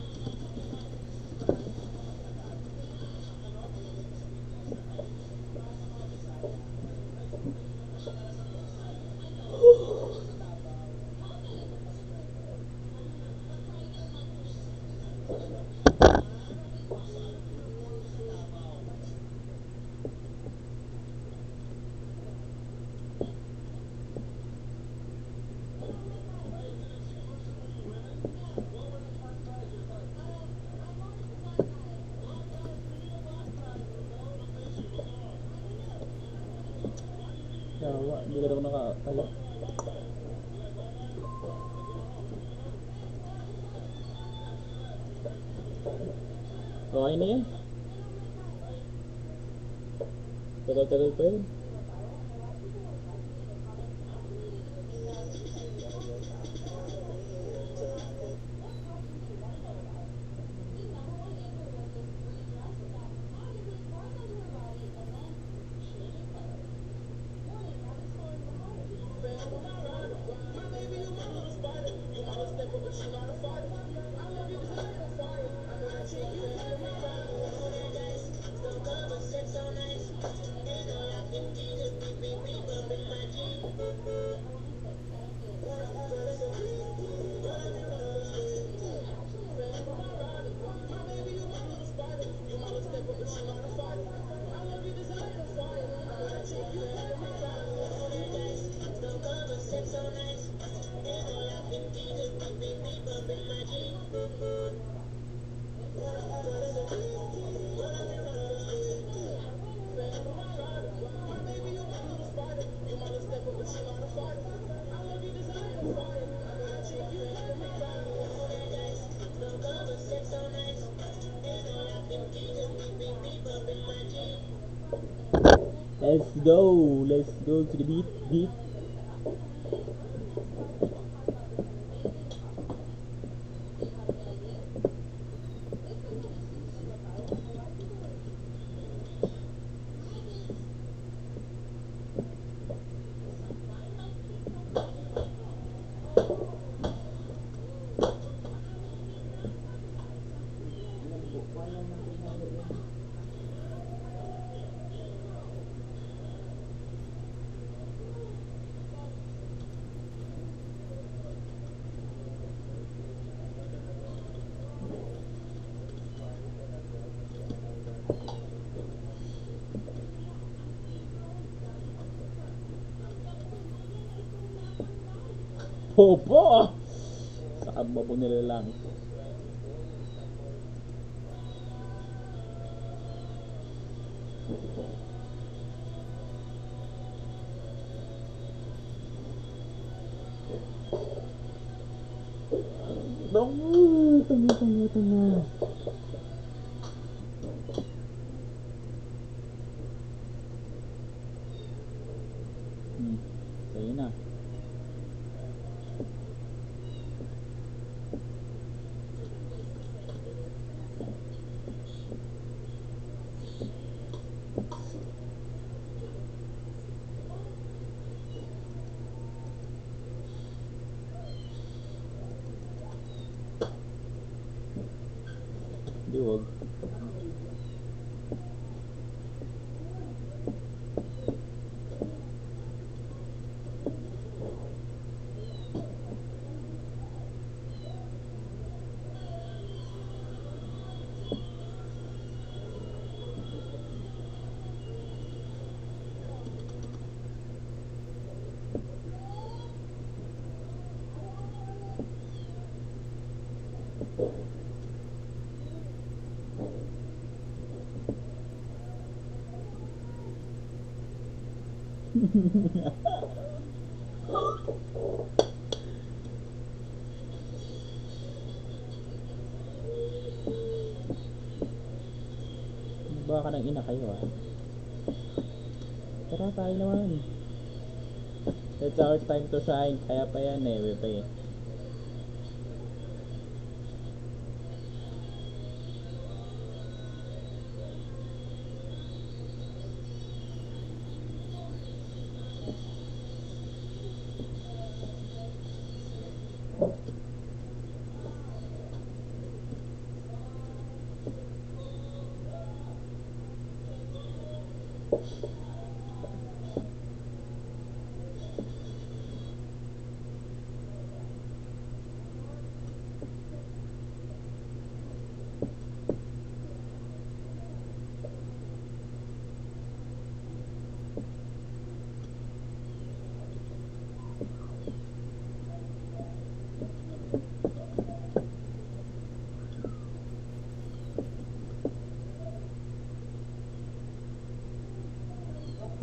Yawa, hindi ka daw nakakala. Okay na yan. Tagal-tagal pa yun. Let's go to the beat. Opo! Sa kababo nila lang. Ito na. Sa'yo na. Di wag. Baka ng ina kayo ah. Tara tayo naman. It's our time to shine. Kaya pa yan eh. Wait pa eh.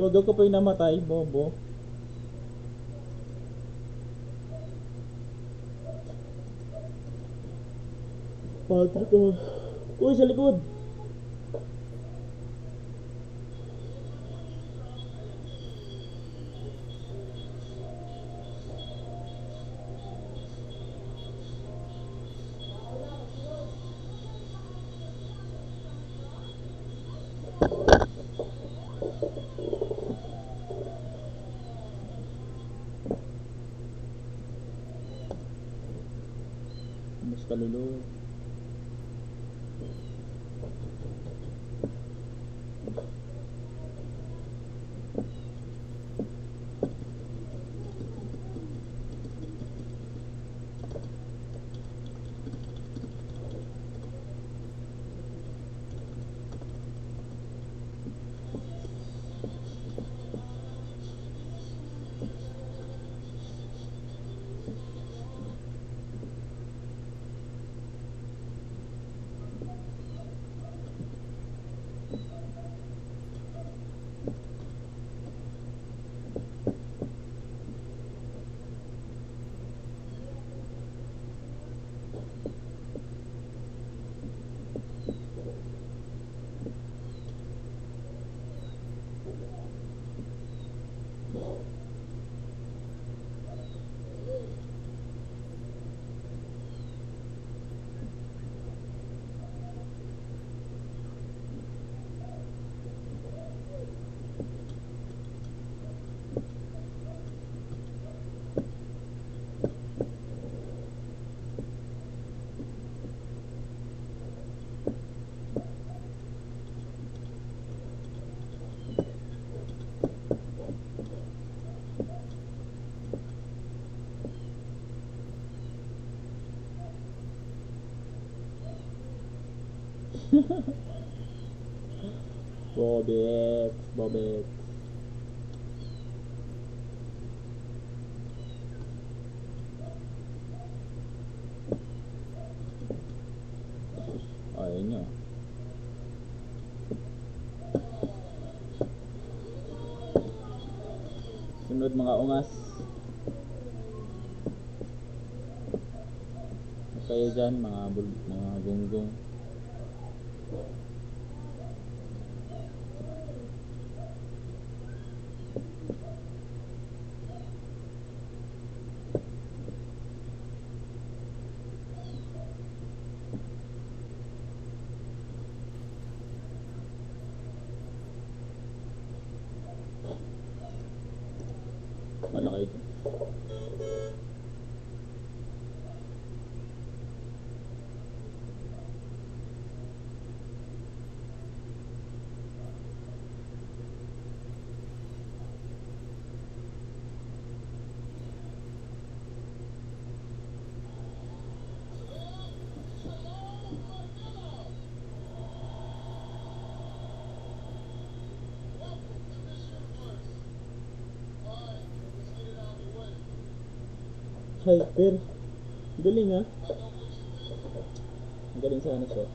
Todo ko pa yung namatay, bobo. Patrick ko. Uy, sa likod. Mas kaluluwa. Bobek, Bobek. Ayun nyo. Sunod mga ungas. kayo dyan, mga gunggong. Wala kayo dyan. Hyper. Galing ha. Galing sana siya.